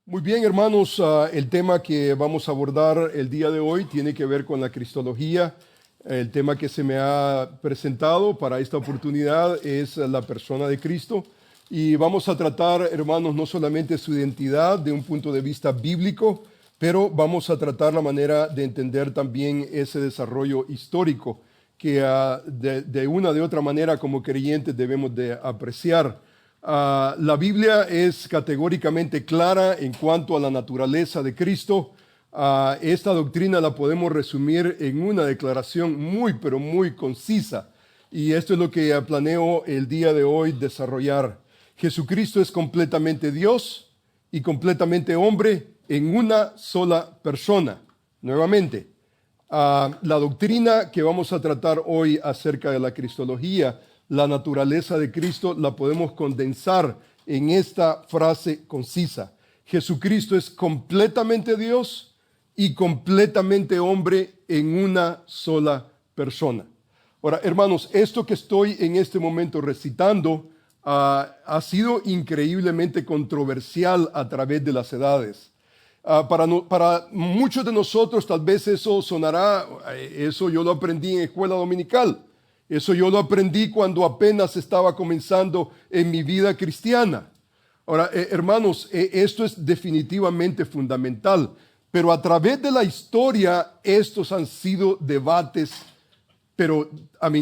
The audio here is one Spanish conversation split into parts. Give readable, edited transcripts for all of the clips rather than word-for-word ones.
Muy bien, hermanos, el tema que vamos a abordar el día de hoy tiene que ver con la cristología. El tema que se me ha presentado para esta oportunidad es la persona de Cristo. Y vamos a tratar, hermanos, no solamente su identidad de un punto de vista bíblico, pero vamos a tratar la manera de entender también ese desarrollo histórico que de una de otra manera como creyentes debemos de apreciar. La Biblia es categóricamente clara en cuanto a la naturaleza de Cristo. Esta doctrina la podemos resumir en una declaración muy, pero muy concisa. Y esto es lo que planeo el día de hoy desarrollar. Jesucristo es completamente Dios y completamente hombre en una sola persona. Nuevamente, la doctrina que vamos a tratar hoy acerca de la cristología, la naturaleza de Cristo, la podemos condensar en esta frase concisa. Jesucristo es completamente Dios y completamente hombre en una sola persona. Ahora, hermanos, esto que estoy en este momento recitando ha sido increíblemente controversial a través de las edades. Para muchos de nosotros tal vez eso sonará, eso yo lo aprendí en escuela dominical. Eso yo lo aprendí cuando apenas estaba comenzando en mi vida cristiana. Ahora, hermanos, esto es definitivamente fundamental, pero a través de la historia estos han sido debates, pero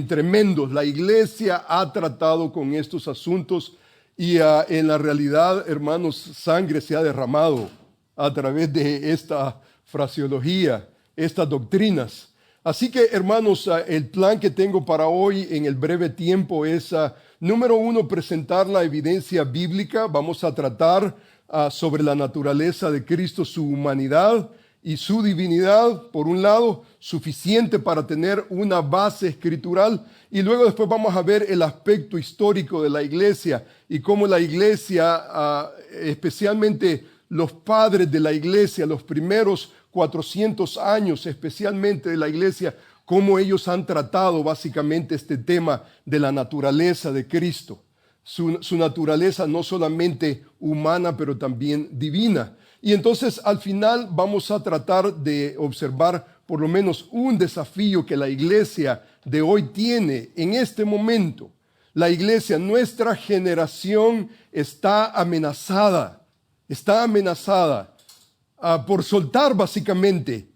tremendos. La iglesia ha tratado con estos asuntos y en la realidad, hermanos, sangre se ha derramado a través de esta fraseología, estas doctrinas. Así que, hermanos, el plan que tengo para hoy en el breve tiempo es, número uno, presentar la evidencia bíblica. Vamos a tratar sobre la naturaleza de Cristo, su humanidad y su divinidad, por un lado, suficiente para tener una base escritural. Y luego después vamos a ver el aspecto histórico de la iglesia y cómo la iglesia, especialmente los padres de la iglesia, los primeros 400 años especialmente de la iglesia, cómo ellos han tratado básicamente este tema de la naturaleza de Cristo. Su naturaleza no solamente humana, pero también divina. Y entonces al final vamos a tratar de observar por lo menos un desafío que la iglesia de hoy tiene en este momento. La iglesia, nuestra generación está amenazada por soltar básicamente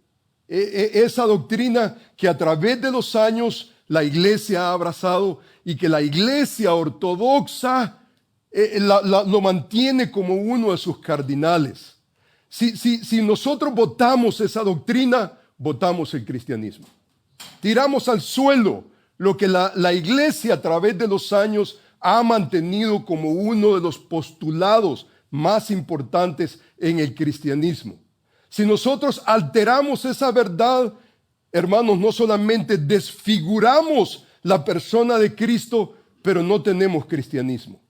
esa doctrina que a través de los años la iglesia ha abrazado y que la iglesia ortodoxa lo mantiene como uno de sus cardinales. Si nosotros votamos esa doctrina, votamos el cristianismo. Tiramos al suelo lo que la iglesia a través de los años ha mantenido como uno de los postulados más importantes en el cristianismo. Si nosotros alteramos esa verdad, hermanos, no solamente desfiguramos la persona de Cristo, pero no tenemos cristianismo.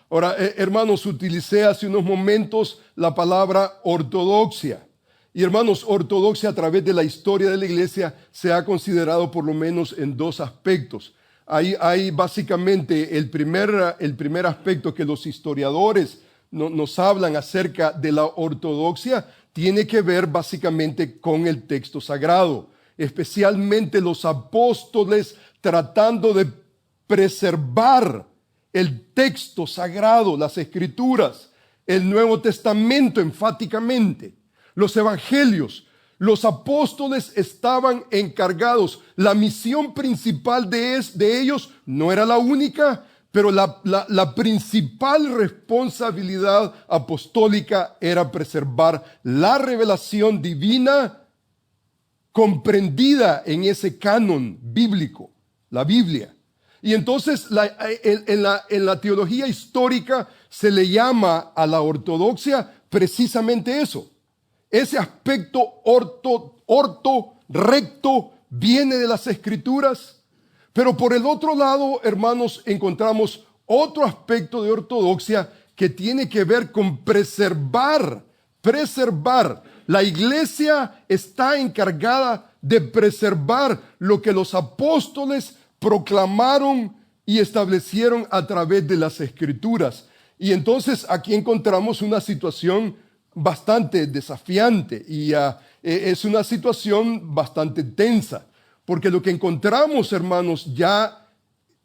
Ahora, hermanos, utilicé hace unos momentos la palabra ortodoxia. Y hermanos, ortodoxia a través de la historia de la iglesia se ha considerado por lo menos en dos aspectos. Hay básicamente el primer aspecto que los historiadores nos hablan acerca de la ortodoxia, tiene que ver básicamente con el texto sagrado, especialmente los apóstoles tratando de preservar el texto sagrado, las escrituras, el Nuevo Testamento enfáticamente, los evangelios. Los apóstoles estaban encargados, la misión principal de ellos no era la única, pero la principal responsabilidad apostólica era preservar la revelación divina comprendida en ese canon bíblico, la Biblia. Y entonces en la teología histórica se le llama a la ortodoxia precisamente eso. Ese aspecto recto viene de las Escrituras. Pero por el otro lado, hermanos, encontramos otro aspecto de ortodoxia que tiene que ver con preservar. La iglesia está encargada de preservar lo que los apóstoles proclamaron y establecieron a través de las Escrituras. Y entonces aquí encontramos una situación bastante desafiante y es una situación bastante tensa, porque lo que encontramos, hermanos, ya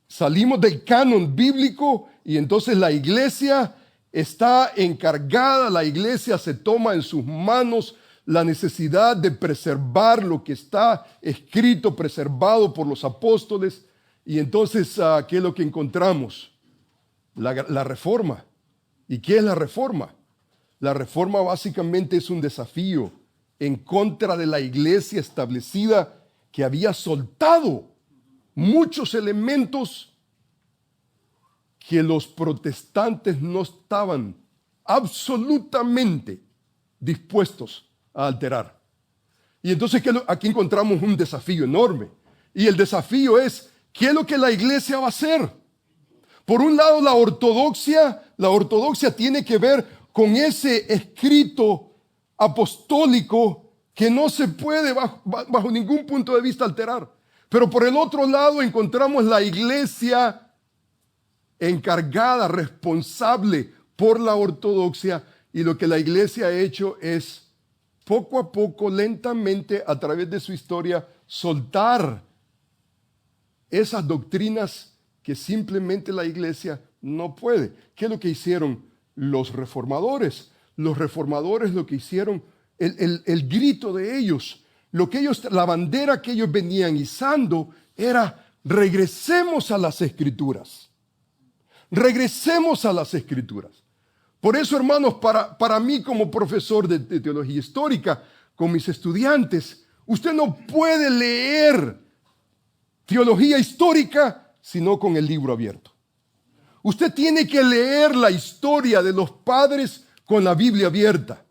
salimos del canon bíblico y entonces la iglesia está encargada, la iglesia se toma en sus manos la necesidad de preservar lo que está escrito, preservado por los apóstoles. Y entonces, ¿qué es lo que encontramos? La reforma. ¿Y qué es la reforma? La reforma básicamente es un desafío en contra de la iglesia establecida que había soltado muchos elementos que los protestantes no estaban absolutamente dispuestos a alterar. Y entonces aquí encontramos un desafío enorme. Y el desafío es, ¿qué es lo que la iglesia va a hacer? Por un lado, la ortodoxia tiene que ver con ese escrito apostólico que no se puede bajo ningún punto de vista alterar. Pero por el otro lado encontramos la iglesia encargada, responsable por la ortodoxia, y lo que la iglesia ha hecho es poco a poco, lentamente, a través de su historia, soltar esas doctrinas que simplemente la iglesia no puede. ¿Qué es lo que hicieron los reformadores? Los reformadores lo que hicieron, el grito de ellos, la bandera que ellos venían izando era: regresemos a las Escrituras. Regresemos a las Escrituras. Por eso, hermanos, para mí como profesor de teología histórica, con mis estudiantes, usted no puede leer teología histórica sino con el libro abierto. Usted tiene que leer la historia de los padres con la Biblia abierta.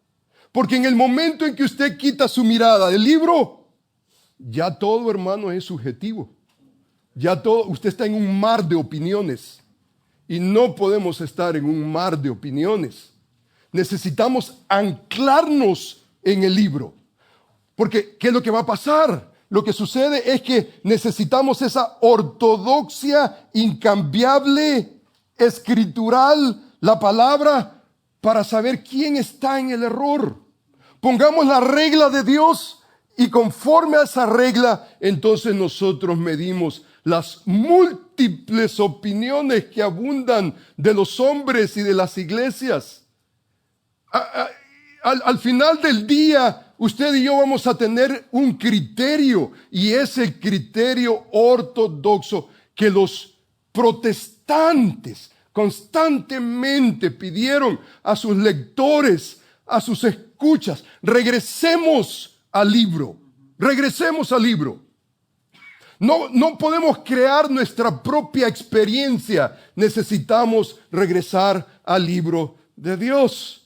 Porque en el momento en que usted quita su mirada del libro, ya todo, hermano, es subjetivo. Ya todo, usted está en un mar de opiniones. Y no podemos estar en un mar de opiniones. Necesitamos anclarnos en el libro. Porque, ¿qué es lo que va a pasar? Lo que sucede es que necesitamos esa ortodoxia incambiable, escritural, la palabra, para saber quién está en el error. Pongamos la regla de Dios y conforme a esa regla, entonces nosotros medimos las múltiples opiniones que abundan de los hombres y de las iglesias. Al final del día, usted y yo vamos a tener un criterio, y es el criterio ortodoxo que los protestantes constantemente pidieron a sus lectores, a sus escuchas: regresemos al libro, regresemos al libro. No podemos crear nuestra propia experiencia, necesitamos regresar al libro de Dios.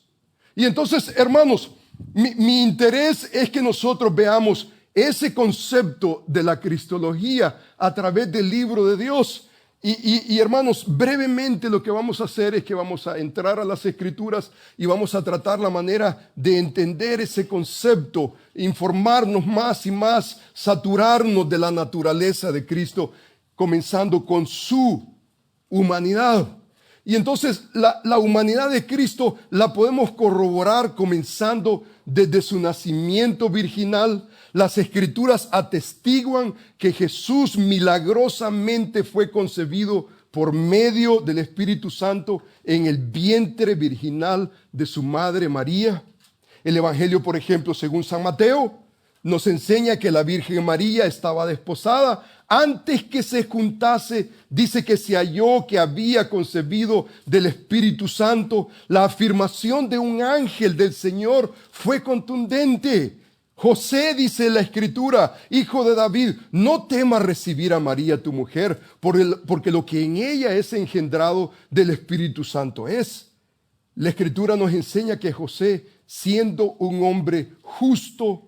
Y entonces, hermanos, mi interés es que nosotros veamos ese concepto de la cristología a través del libro de Dios. Y hermanos, brevemente lo que vamos a hacer es que vamos a entrar a las Escrituras y vamos a tratar la manera de entender ese concepto, informarnos más y más, saturarnos de la naturaleza de Cristo, comenzando con su humanidad. Y entonces la humanidad de Cristo la podemos corroborar comenzando desde su nacimiento virginal. Las Escrituras atestiguan que Jesús milagrosamente fue concebido por medio del Espíritu Santo en el vientre virginal de su madre María. El Evangelio, por ejemplo, según San Mateo, nos enseña que la Virgen María estaba desposada. Antes que se juntase, dice que se halló que había concebido del Espíritu Santo. La afirmación de un ángel del Señor fue contundente. José, dice la Escritura, hijo de David, no temas recibir a María tu mujer, porque lo que en ella es engendrado del Espíritu Santo es. La Escritura nos enseña que José, siendo un hombre justo,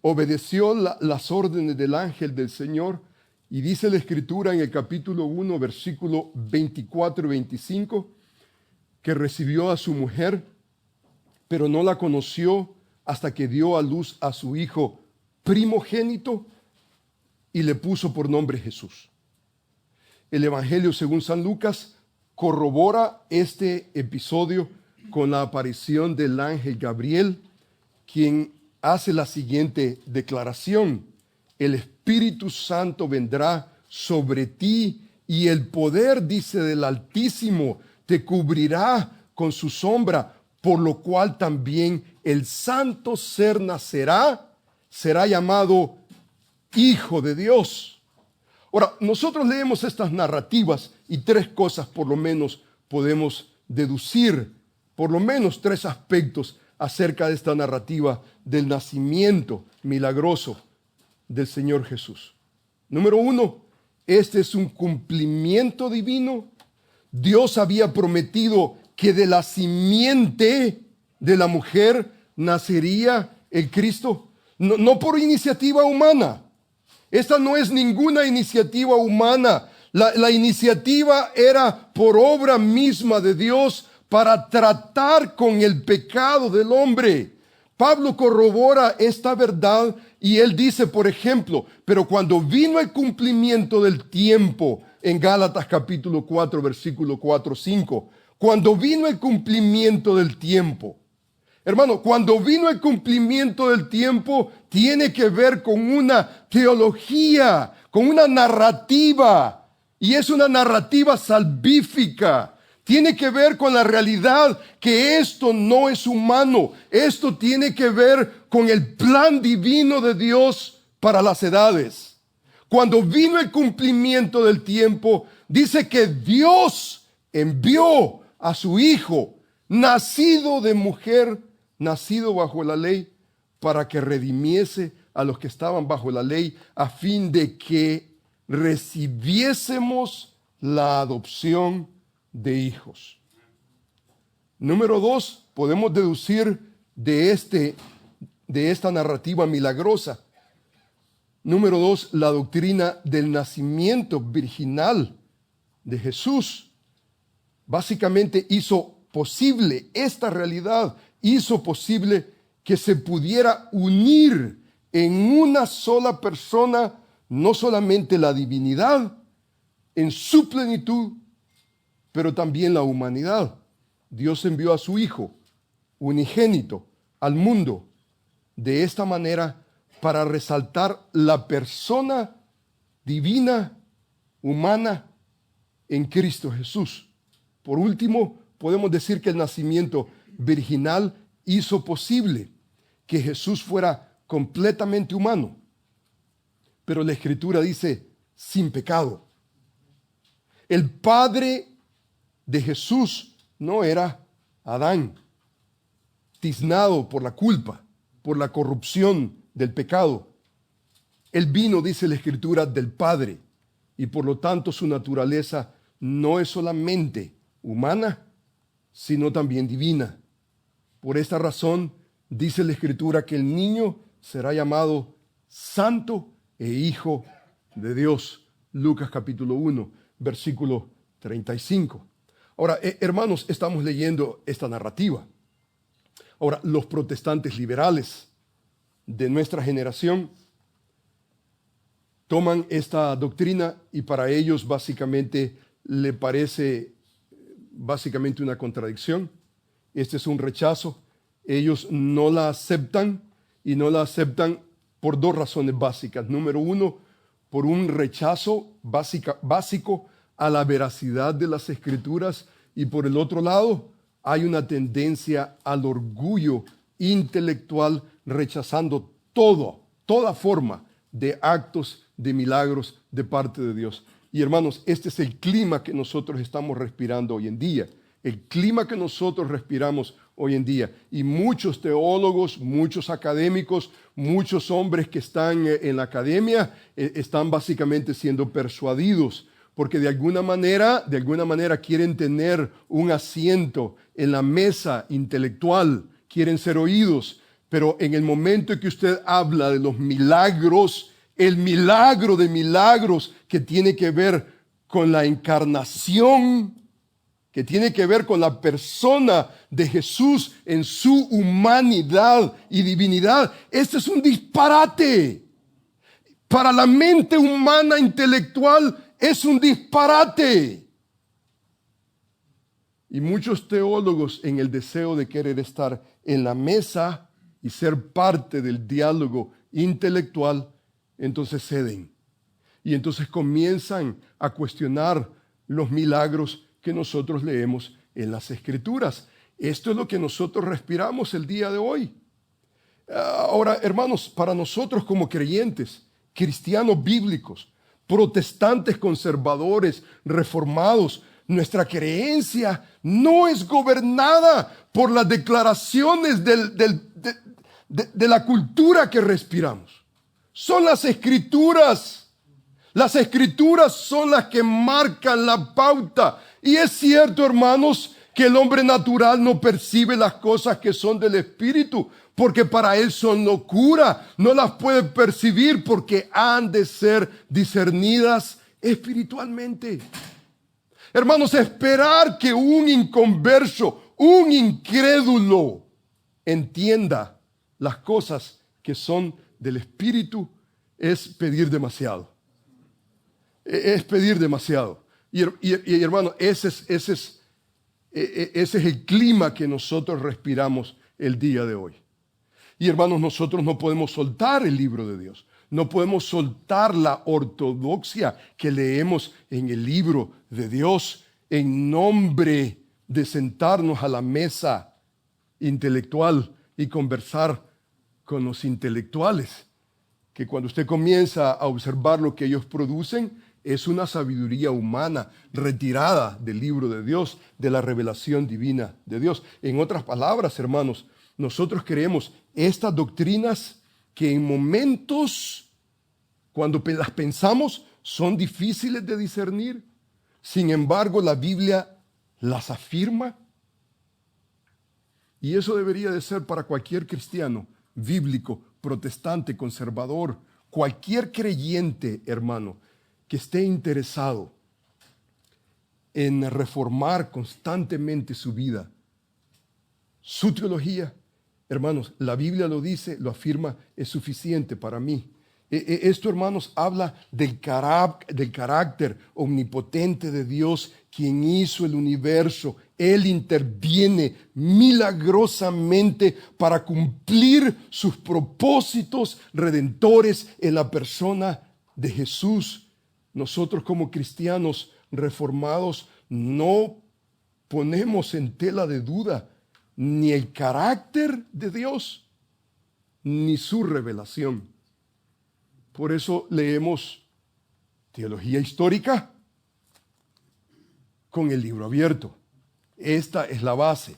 obedeció las órdenes del ángel del Señor, y dice la Escritura en el capítulo 1, versículo 24 y 25, que recibió a su mujer, pero no la conoció hasta que dio a luz a su hijo primogénito y le puso por nombre Jesús. El Evangelio según San Lucas corrobora este episodio con la aparición del ángel Gabriel, quien hace la siguiente declaración: el Espíritu Santo vendrá sobre ti y el poder, dice, del Altísimo te cubrirá con su sombra, por lo cual también el santo ser nacerá, será llamado Hijo de Dios. Ahora, nosotros leemos estas narrativas y tres cosas por lo menos podemos deducir, por lo menos tres aspectos acerca de esta narrativa del nacimiento milagroso del Señor Jesús. Número uno, este es un cumplimiento divino. Dios había prometido que de la simiente de la mujer nacería el Cristo, no por iniciativa humana. Esta no es ninguna iniciativa humana. La iniciativa era por obra misma de Dios para tratar con el pecado del hombre. Pablo corrobora esta verdad y él dice, por ejemplo, pero cuando vino el cumplimiento del tiempo, en Gálatas capítulo 4, versículo 4-5, cuando vino el cumplimiento del tiempo, hermano, cuando vino el cumplimiento del tiempo, tiene que ver con una teología, con una narrativa, y es una narrativa salvífica. Tiene que ver con la realidad que esto no es humano. Esto tiene que ver con el plan divino de Dios para las edades. Cuando vino el cumplimiento del tiempo, dice que Dios envió a su Hijo, nacido de mujer, nacido bajo la ley, para que redimiese a los que estaban bajo la ley, a fin de que recibiésemos la adopción de hijos. Número dos, podemos deducir de esta narrativa milagrosa. Número dos, la doctrina del nacimiento virginal de Jesús. Básicamente hizo posible esta realidad, hizo posible que se pudiera unir en una sola persona, no solamente la divinidad en su plenitud, pero también la humanidad. Dios envió a su Hijo unigénito al mundo de esta manera para resaltar la persona divina, humana en Cristo Jesús. Por último, podemos decir que el nacimiento virginal hizo posible que Jesús fuera completamente humano. Pero la Escritura dice, sin pecado. El padre de Jesús no era Adán, tiznado por la culpa, por la corrupción del pecado. Él vino, dice la Escritura, del Padre, y por lo tanto su naturaleza no es solamente humana, sino también divina. Por esta razón, dice la Escritura que el niño será llamado Santo e Hijo de Dios. Lucas capítulo 1, versículo 35. Ahora, hermanos, estamos leyendo esta narrativa. Ahora, los protestantes liberales de nuestra generación toman esta doctrina y para ellos básicamente le parece básicamente una contradicción. Este es un rechazo. Ellos no la aceptan y no la aceptan por dos razones básicas. Número uno, por un rechazo básico a la veracidad de las Escrituras, y por el otro lado hay una tendencia al orgullo intelectual, rechazando toda forma de actos de milagros de parte de Dios. Y hermanos, este es el clima que nosotros estamos respirando hoy en día, el clima que nosotros respiramos hoy en día. Y muchos teólogos, muchos académicos, muchos hombres que están en la academia están básicamente siendo persuadidos, porque de alguna manera quieren tener un asiento en la mesa intelectual, quieren ser oídos, pero en el momento en que usted habla de los milagros, el milagro de milagros que tiene que ver con la encarnación, que tiene que ver con la persona de Jesús en su humanidad y divinidad, este es un disparate. Para la mente humana intelectual es un disparate. Y muchos teólogos, en el deseo de querer estar en la mesa y ser parte del diálogo intelectual, entonces ceden. Y entonces comienzan a cuestionar los milagros que nosotros leemos en las Escrituras. Esto es lo que nosotros respiramos el día de hoy. Ahora, hermanos, para nosotros como creyentes, cristianos bíblicos, protestantes conservadores, reformados, nuestra creencia no es gobernada por las declaraciones de la cultura que respiramos. Son las Escrituras. Las Escrituras son las que marcan la pauta. Y es cierto, hermanos, que el hombre natural no percibe las cosas que son del Espíritu, porque para él son locura. No las puede percibir porque han de ser discernidas espiritualmente. Hermanos, esperar que un inconverso, un incrédulo, entienda las cosas que son del Espíritu es pedir demasiado. Es pedir demasiado. Y hermano, ese es el clima que nosotros respiramos el día de hoy. Y hermanos, nosotros no podemos soltar el libro de Dios. No podemos soltar la ortodoxia que leemos en el libro de Dios en nombre de sentarnos a la mesa intelectual y conversar con los intelectuales. Que cuando usted comienza a observar lo que ellos producen, es una sabiduría humana retirada del libro de Dios, de la revelación divina de Dios. En otras palabras, hermanos, nosotros creemos estas doctrinas que en momentos, cuando las pensamos, son difíciles de discernir. Sin embargo, la Biblia las afirma. Y eso debería de ser para cualquier cristiano bíblico, protestante, conservador, cualquier creyente, hermano, que esté interesado en reformar constantemente su vida, su teología. Hermanos, la Biblia lo dice, lo afirma, es suficiente para mí. Esto, hermanos, habla del carácter omnipotente de Dios, quien hizo el universo. Él interviene milagrosamente para cumplir sus propósitos redentores en la persona de Jesús. Nosotros como cristianos reformados no ponemos en tela de duda ni el carácter de Dios, ni su revelación. Por eso leemos teología histórica con el libro abierto. Esta es la base.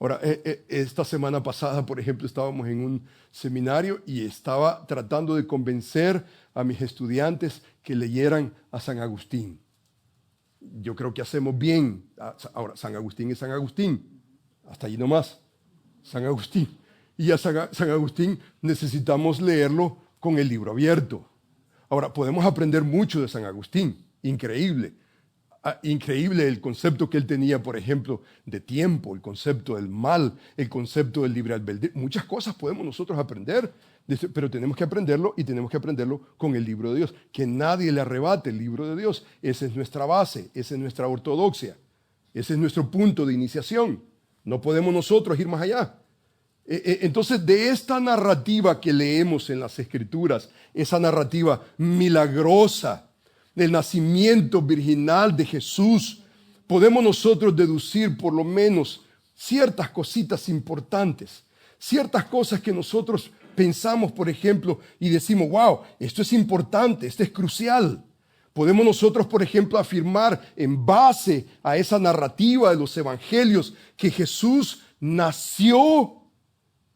Ahora, esta semana pasada, por ejemplo, estábamos en un seminario y estaba tratando de convencer a mis estudiantes que leyeran a San Agustín. Yo creo que hacemos bien. Ahora, San Agustín es San Agustín. Hasta allí nomás. San Agustín. Y a San Agustín necesitamos leerlo con el libro abierto. Ahora, podemos aprender mucho de San Agustín. Increíble. Increíble el concepto que él tenía, por ejemplo, de tiempo, el concepto del mal, el concepto del libre albedrío. Muchas cosas podemos nosotros aprender, pero tenemos que aprenderlo y tenemos que aprenderlo con el libro de Dios. Que nadie le arrebate el libro de Dios. Esa es nuestra base, esa es nuestra ortodoxia, ese es nuestro punto de iniciación. No podemos nosotros ir más allá. Entonces, de esta narrativa que leemos en las Escrituras, esa narrativa milagrosa del nacimiento virginal de Jesús, podemos nosotros deducir por lo menos ciertas cositas importantes, ciertas cosas que nosotros pensamos, por ejemplo, y decimos, wow, esto es importante, esto es crucial. Podemos nosotros, por ejemplo, afirmar en base a esa narrativa de los evangelios que Jesús nació,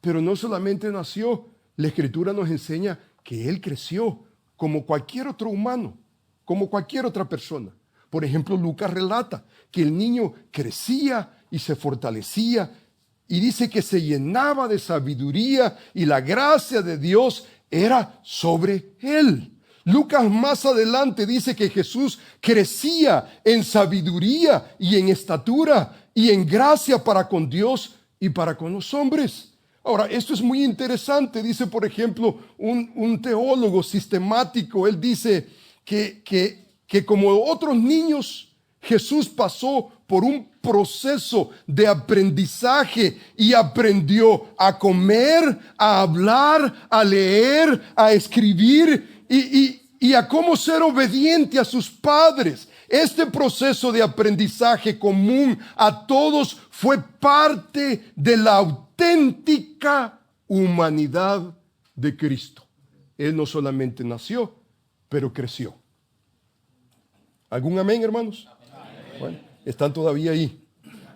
pero no solamente nació, la Escritura nos enseña que Él creció como cualquier otro humano, como cualquier otra persona. Por ejemplo, Lucas relata que el niño crecía y se fortalecía y dice que se llenaba de sabiduría y la gracia de Dios era sobre él. Lucas más adelante dice que Jesús crecía en sabiduría y en estatura y en gracia para con Dios y para con los hombres. Ahora, esto es muy interesante. Dice, por ejemplo, un teólogo sistemático, él dice que como otros niños, Jesús pasó por un proceso de aprendizaje y aprendió a comer, a hablar, a leer, a escribir y a cómo ser obediente a sus padres. Este proceso de aprendizaje común a todos fue parte de la auténtica humanidad de Cristo. Él no solamente nació, pero creció. ¿Algún amén, hermanos? Amén. Bueno, están todavía ahí.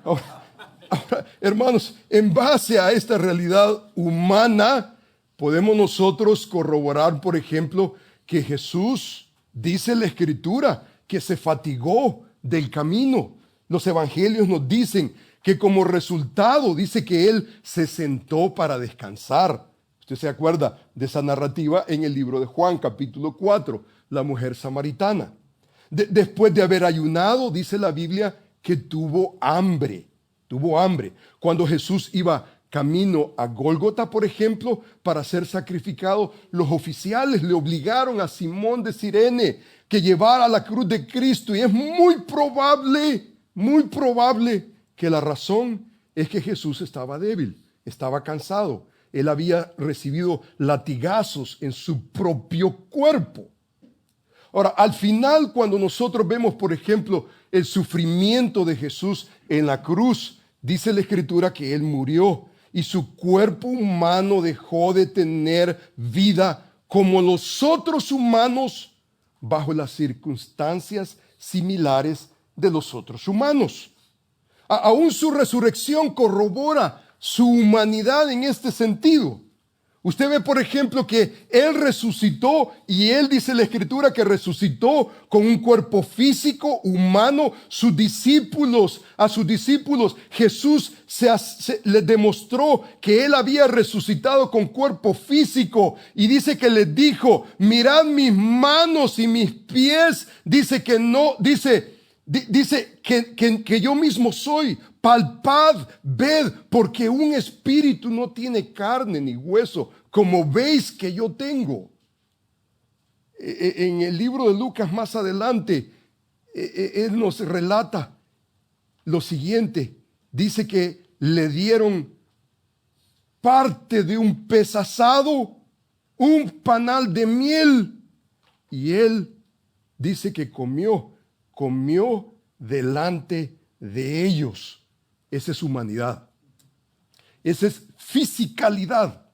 Ahora, hermanos, en base a esta realidad humana, podemos nosotros corroborar, por ejemplo, que Jesús, dice la Escritura, que se fatigó del camino. Los evangelios nos dicen que como resultado, dice que Él se sentó para descansar. Usted se acuerda de esa narrativa en el libro de Juan, capítulo 4, la mujer samaritana. Después de haber ayunado, dice la Biblia, que tuvo hambre. Tuvo hambre. Cuando Jesús iba camino a Gólgota, por ejemplo, para ser sacrificado, los oficiales le obligaron a Simón de Cirene que llevara la cruz de Cristo. Y es muy probable que la razón es que Jesús estaba débil, estaba cansado. Él había recibido latigazos en su propio cuerpo. Ahora, al final, cuando nosotros vemos, por ejemplo, el sufrimiento de Jesús en la cruz, dice la Escritura que Él murió y su cuerpo humano dejó de tener vida como los otros humanos bajo las circunstancias similares de los otros humanos. Aún su resurrección corrobora su humanidad en este sentido. Usted ve, por ejemplo, que Él resucitó y Él dice la Escritura que resucitó con un cuerpo físico, humano. A sus discípulos, Jesús les demostró que Él había resucitado con cuerpo físico y dice que les dijo, mirad mis manos y mis pies. Dice que no, dice que yo mismo soy. Palpad, ved, porque un espíritu no tiene carne ni hueso, como veis que yo tengo. En el libro de Lucas más adelante, él nos relata lo siguiente. Dice que le dieron parte de un pez asado, un panal de miel, y él dice que comió delante de ellos. Esa es humanidad. Esa es fisicalidad.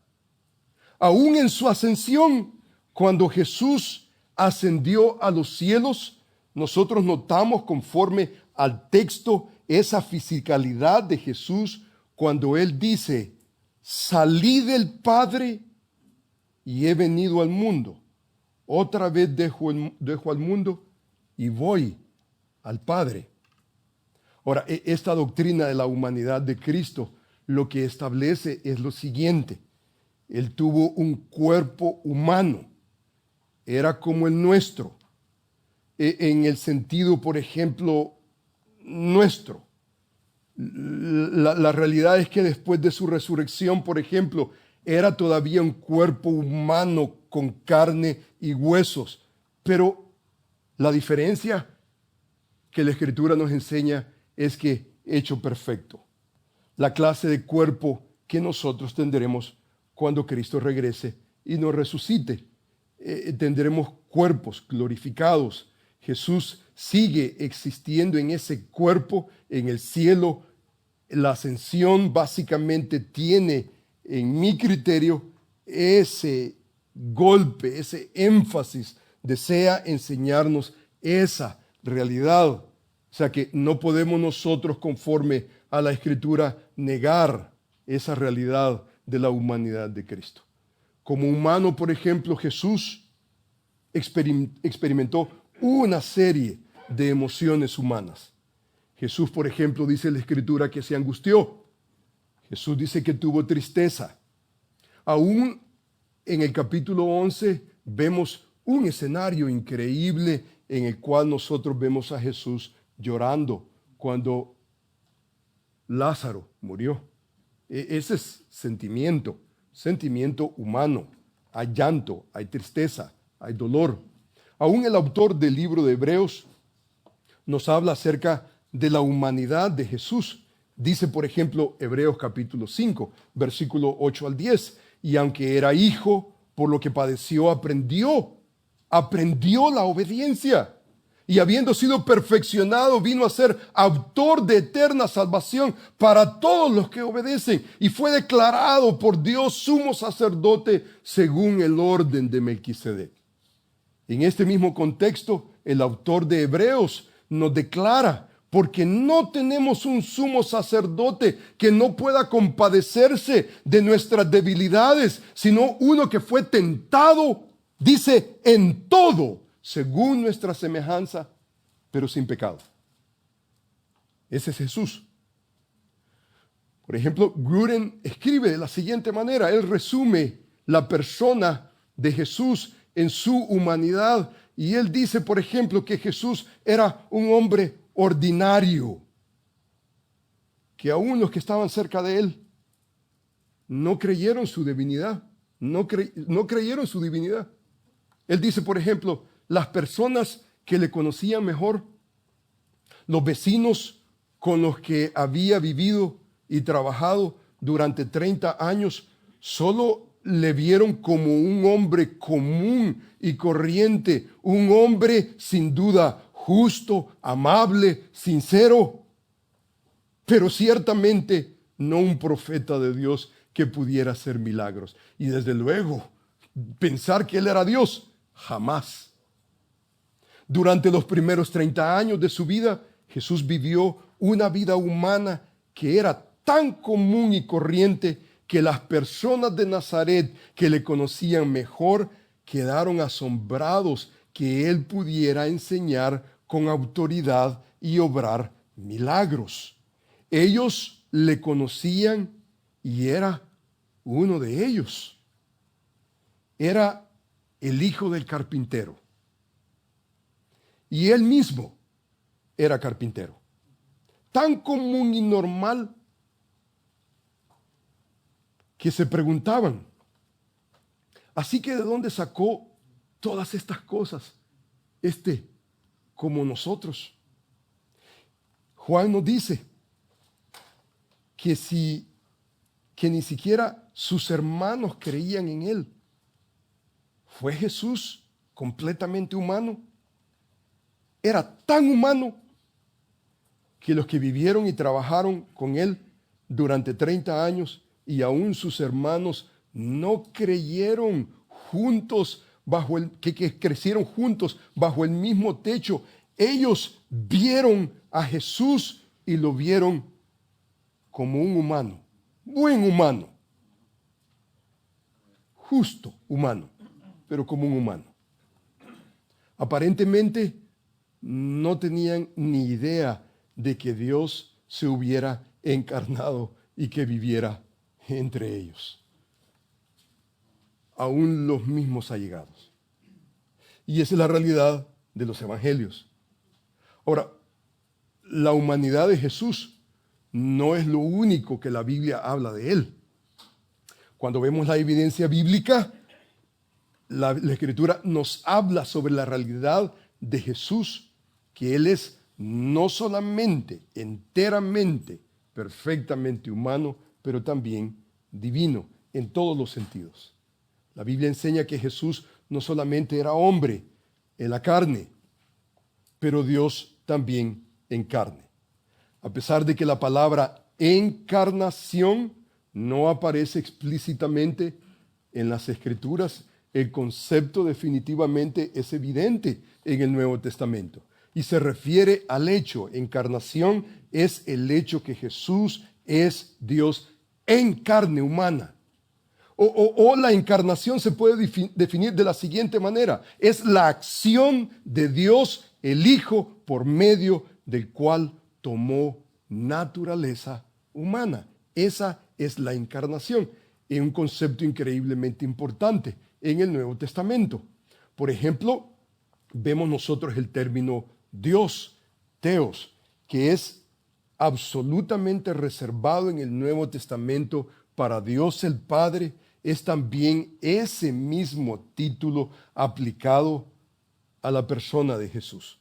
Aún en su ascensión, cuando Jesús ascendió a los cielos, nosotros notamos conforme al texto esa fisicalidad de Jesús cuando Él dice, salí del Padre y he venido al mundo. Otra vez dejo al mundo y voy al Padre. Ahora, esta doctrina de la humanidad de Cristo lo que establece es lo siguiente. Él tuvo un cuerpo humano. Era como el nuestro. En el sentido, por ejemplo, nuestro. La realidad es que después de su resurrección, por ejemplo, era todavía un cuerpo humano con carne y huesos. Pero la diferencia que la Escritura nos enseña es que hecho perfecto. La clase de cuerpo que nosotros tendremos cuando Cristo regrese y nos resucite. Tendremos cuerpos glorificados. Jesús sigue existiendo en ese cuerpo en el cielo. La ascensión básicamente tiene, en mi criterio, ese golpe, ese énfasis, desea enseñarnos esa realidad. O sea que no podemos nosotros, conforme a la Escritura, negar esa realidad de la humanidad de Cristo. Como humano, por ejemplo, Jesús experimentó una serie de emociones humanas. Jesús, por ejemplo, dice la Escritura que se angustió. Jesús dice que tuvo tristeza. Aún en el capítulo 11 vemos un escenario increíble en el cual nosotros vemos a Jesús llorando cuando Lázaro murió. Ese es sentimiento humano. Hay llanto, hay tristeza, hay dolor. Aún el autor del libro de Hebreos nos habla acerca de la humanidad de Jesús. Dice, por ejemplo, Hebreos capítulo 5, versículo 8 al 10. Y aunque era hijo, por lo que padeció, aprendió la obediencia. Y habiendo sido perfeccionado, vino a ser autor de eterna salvación para todos los que obedecen. Y fue declarado por Dios sumo sacerdote según el orden de Melquisedec. En este mismo contexto, el autor de Hebreos nos declara: porque no tenemos un sumo sacerdote que no pueda compadecerse de nuestras debilidades, sino uno que fue tentado, dice, en todo, según nuestra semejanza, pero sin pecado. Ese es Jesús. Por ejemplo, Gruden escribe de la siguiente manera. Él resume la persona de Jesús en su humanidad. Y él dice, por ejemplo, que Jesús era un hombre ordinario, que aún los que estaban cerca de él no creyeron su divinidad, no creyeron su divinidad. Él dice, por ejemplo, las personas que le conocían mejor, los vecinos con los que había vivido y trabajado durante 30 años, solo le vieron como un hombre común y corriente, un hombre sin duda justo, amable, sincero, pero ciertamente no un profeta de Dios que pudiera hacer milagros. Y desde luego, pensar que él era Dios, jamás. Durante los primeros 30 años de su vida, Jesús vivió una vida humana que era tan común y corriente que las personas de Nazaret que le conocían mejor quedaron asombrados que él pudiera enseñar con autoridad y obrar milagros. Ellos le conocían y era uno de ellos. Era el hijo del carpintero. Y él mismo era carpintero. Tan común y normal que se preguntaban, así que ¿de dónde sacó todas estas cosas como nosotros? Juan nos dice que ni siquiera sus hermanos creían en él. ¿Fue Jesús completamente humano? Era tan humano que los que vivieron y trabajaron con él durante 30 años y aún sus hermanos no creyeron juntos que crecieron juntos bajo el mismo techo. Ellos vieron a Jesús y lo vieron como un humano, buen humano, justo humano, pero como un humano. Aparentemente no tenían ni idea de que Dios se hubiera encarnado y que viviera entre ellos, aún los mismos allegados. Y esa es la realidad de los evangelios. Ahora, la humanidad de Jesús no es lo único que la Biblia habla de él. Cuando vemos la evidencia bíblica, la Escritura nos habla sobre la realidad de Jesús, que él es no solamente enteramente, perfectamente humano, pero también divino en todos los sentidos. La Biblia enseña que Jesús no solamente era hombre en la carne, pero Dios también en carne. A pesar de que la palabra encarnación no aparece explícitamente en las Escrituras, el concepto definitivamente es evidente en el Nuevo Testamento. Y se refiere al hecho. Encarnación es el hecho que Jesús es Dios en carne humana. O la encarnación se puede definir de la siguiente manera. Es la acción de Dios, el Hijo, por medio del cual tomó naturaleza humana. Esa es la encarnación. Es un concepto increíblemente importante en el Nuevo Testamento. Por ejemplo, vemos nosotros el término Dios, Theos, que es absolutamente reservado en el Nuevo Testamento para Dios el Padre. Es también ese mismo título aplicado a la persona de Jesús.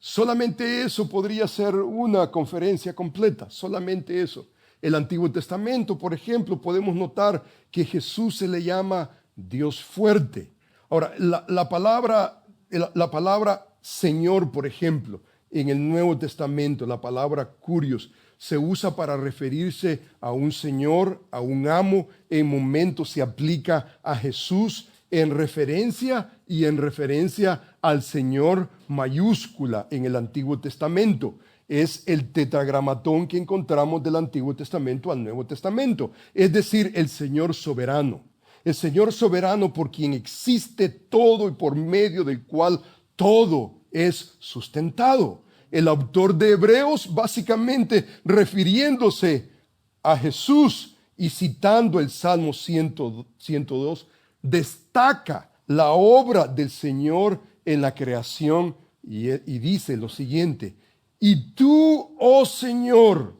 Solamente eso podría ser una conferencia completa, solamente eso. El Antiguo Testamento, por ejemplo, podemos notar que Jesús se le llama Dios fuerte. Ahora, la palabra Señor, por ejemplo, en el Nuevo Testamento, la palabra Kurios, se usa para referirse a un señor, a un amo. En momentos se aplica a Jesús en referencia al Señor mayúscula en el Antiguo Testamento. Es el tetragramatón que encontramos del Antiguo Testamento al Nuevo Testamento. Es decir, el Señor soberano. El Señor soberano por quien existe todo y por medio del cual todo es sustentado. El autor de Hebreos, básicamente refiriéndose a Jesús y citando el Salmo 102, destaca la obra del Señor en la creación y dice lo siguiente: y tú, oh Señor,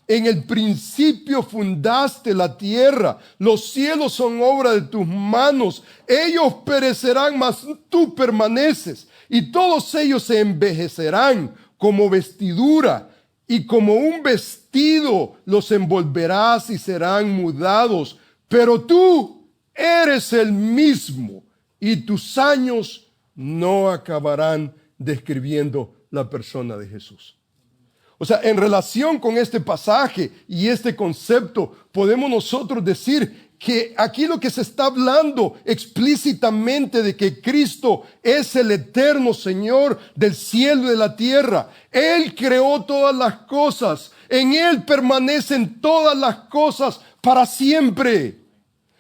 en el principio fundaste la tierra, los cielos son obra de tus manos, ellos perecerán, mas tú permaneces, y todos ellos se envejecerán como vestidura, y como un vestido los envolverás y serán mudados, pero tú eres el mismo, y tus años no acabarán. Describiendo la persona de Jesús. O sea, en relación con este pasaje y este concepto, podemos nosotros decir que aquí lo que se está hablando explícitamente de que Cristo es el eterno Señor del cielo y de la tierra. Él creó todas las cosas. En Él permanecen todas las cosas para siempre.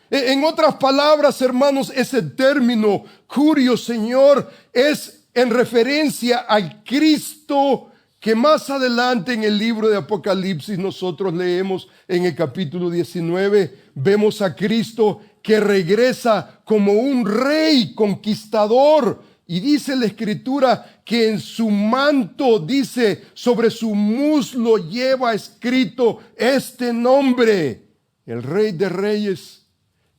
En otras palabras, hermanos, ese término, Curio, Señor, es en referencia al Cristo que más adelante en el libro de Apocalipsis nosotros leemos en el capítulo 19, vemos a Cristo que regresa como un rey conquistador. Y dice la Escritura que en su manto, dice, sobre su muslo lleva escrito este nombre: el Rey de Reyes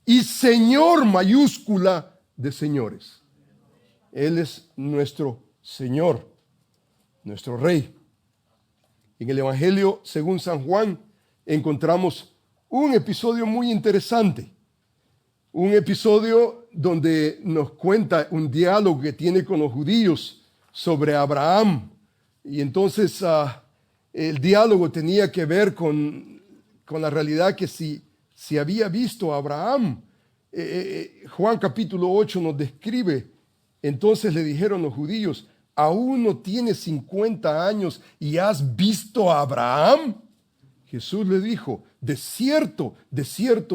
y Señor mayúscula de señores. Él es nuestro Señor, nuestro Rey. En el Evangelio según San Juan encontramos un episodio muy interesante. Un episodio donde nos cuenta un diálogo que tiene con los judíos sobre Abraham. Y entonces el diálogo tenía que ver con la realidad que si había visto a Abraham. Juan capítulo 8 nos describe. Entonces le dijeron los judíos: ¿aún no tienes 50 años y has visto a Abraham? Jesús le dijo: de cierto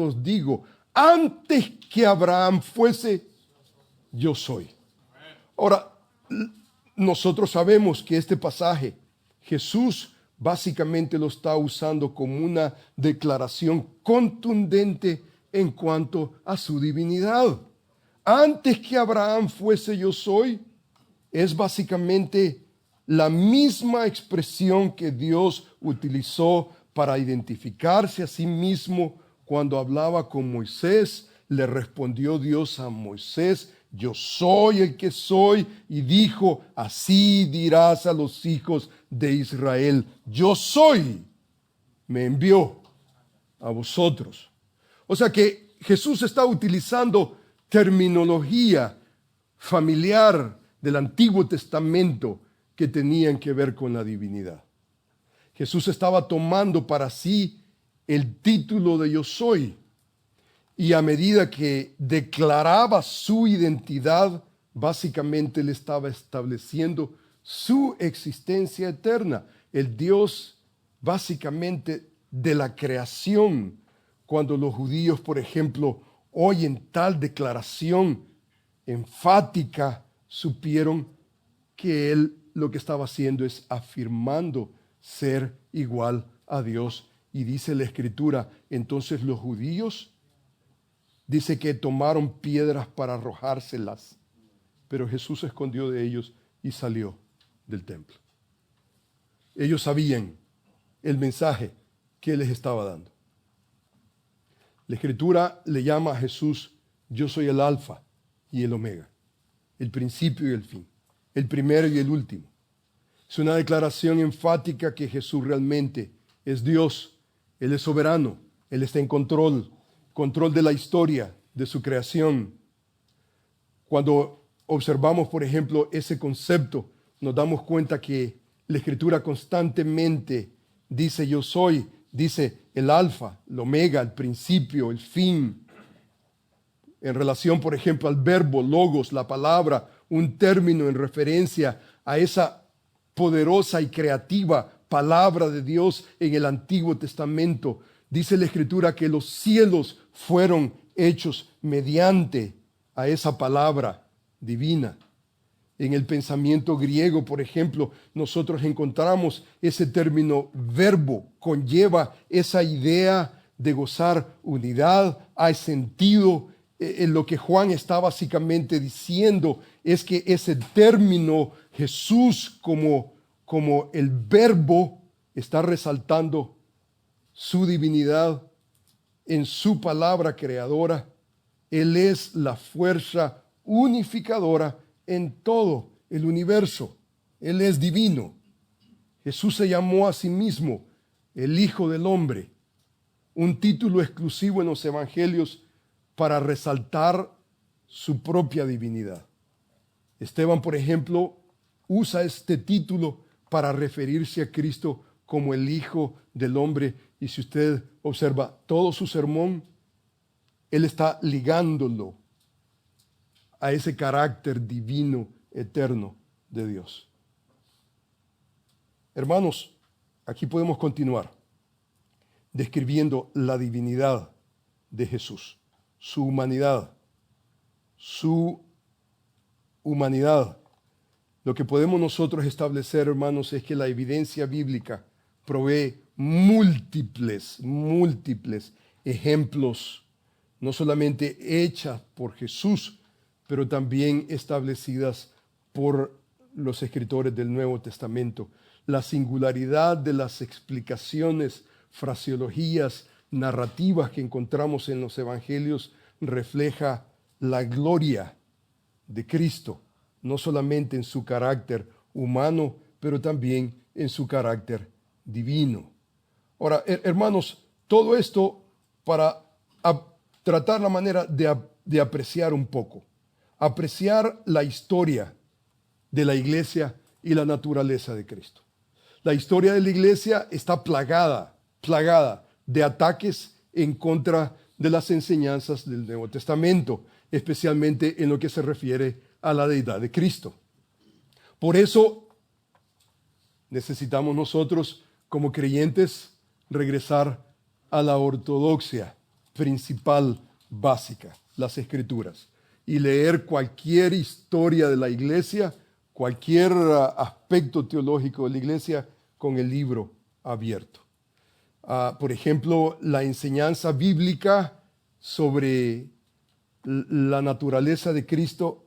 os digo, antes que Abraham fuese, yo soy. Ahora, nosotros sabemos que este pasaje, Jesús básicamente lo está usando como una declaración contundente en cuanto a su divinidad. Antes que Abraham fuese, yo soy, es básicamente la misma expresión que Dios utilizó para identificarse a sí mismo cuando hablaba con Moisés. Le respondió Dios a Moisés: yo soy el que soy, y dijo: así dirás a los hijos de Israel, yo soy, me envió a vosotros. O sea que Jesús está utilizando terminología familiar del Antiguo Testamento que tenían que ver con la divinidad. Jesús estaba tomando para sí el título de yo soy, y a medida que declaraba su identidad, básicamente le estaba estableciendo su existencia eterna, el Dios básicamente de la creación. Cuando los judíos, por ejemplo, oyen tal declaración enfática, supieron que él lo que estaba haciendo es afirmando ser igual a Dios. Y dice la Escritura, entonces los judíos, dice que tomaron piedras para arrojárselas, pero Jesús se escondió de ellos y salió del templo. Ellos sabían el mensaje que él les estaba dando. La Escritura le llama a Jesús: yo soy el Alfa y el Omega, el principio y el fin, el primero y el último. Es una declaración enfática que Jesús realmente es Dios. Él es soberano. Él está en control de la historia, de su creación. Cuando observamos, por ejemplo, ese concepto, nos damos cuenta que la Escritura constantemente dice yo soy, dice el alfa, el omega, el principio, el fin. En relación, por ejemplo, al verbo, logos, la palabra, un término en referencia a esa poderosa y creativa palabra de Dios en el Antiguo Testamento. Dice la Escritura que los cielos fueron hechos mediante a esa palabra divina. En el pensamiento griego, por ejemplo, nosotros encontramos ese término verbo, conlleva esa idea de gozar unidad, hay sentido. En lo que Juan está básicamente diciendo es que ese término Jesús como el verbo está resaltando su divinidad en su palabra creadora. Él es la fuerza unificadora en todo el universo. Él es divino. Jesús se llamó a sí mismo el Hijo del Hombre, un título exclusivo en los evangelios para resaltar su propia divinidad. Esteban, por ejemplo, usa este título para referirse a Cristo como el Hijo del Hombre. Y si usted observa todo su sermón, él está ligándolo a ese carácter divino, eterno de Dios. Hermanos, aquí podemos continuar describiendo la divinidad de Jesús. Su humanidad. Lo que podemos nosotros establecer, hermanos, es que la evidencia bíblica provee múltiples ejemplos, no solamente hechas por Jesús, pero también establecidas por los escritores del Nuevo Testamento. La singularidad de las explicaciones, fraseologías, narrativas que encontramos en los evangelios refleja la gloria de Cristo, no solamente en su carácter humano, pero también en su carácter divino. Ahora, hermanos, todo esto para tratar la manera de apreciar un poco, apreciar la historia de la iglesia y la naturaleza de Cristo. La historia de la iglesia está plagada de ataques en contra de las enseñanzas del Nuevo Testamento, especialmente en lo que se refiere a la deidad de Cristo. Por eso necesitamos nosotros, como creyentes, regresar a la ortodoxia principal, básica, las Escrituras, y leer cualquier historia de la iglesia, cualquier aspecto teológico de la iglesia con el libro abierto. Por ejemplo, la enseñanza bíblica sobre la naturaleza de Cristo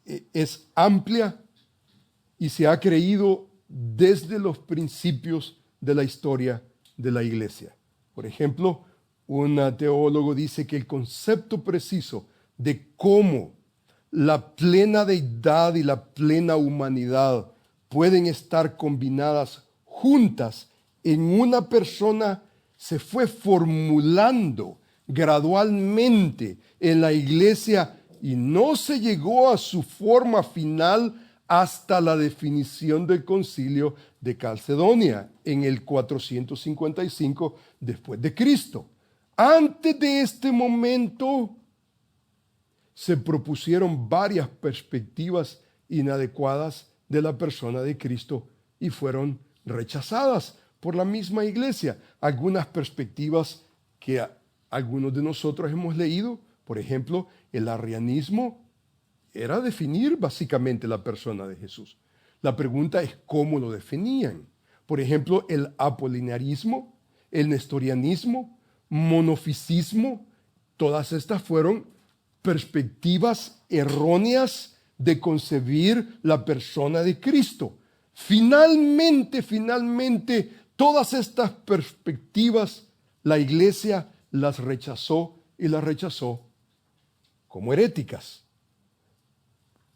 es amplia y se ha creído desde los principios de la historia de la iglesia. Por ejemplo, un teólogo dice que el concepto preciso de cómo la plena deidad y la plena humanidad pueden estar combinadas juntas en una persona se fue formulando gradualmente en la iglesia y no se llegó a su forma final hasta la definición del concilio de Calcedonia en el 455 después de Cristo. Antes de este momento se propusieron varias perspectivas inadecuadas de la persona de Cristo y fueron rechazadas por la misma iglesia. Algunas perspectivas que algunos de nosotros hemos leído, por ejemplo, el arrianismo, era definir básicamente la persona de Jesús. La pregunta es cómo lo definían. Por ejemplo, el apolinarismo, el nestorianismo, monofisismo, todas estas fueron perspectivas erróneas de concebir la persona de Cristo. Finalmente, todas estas perspectivas la iglesia las rechazó y las rechazó como heréticas.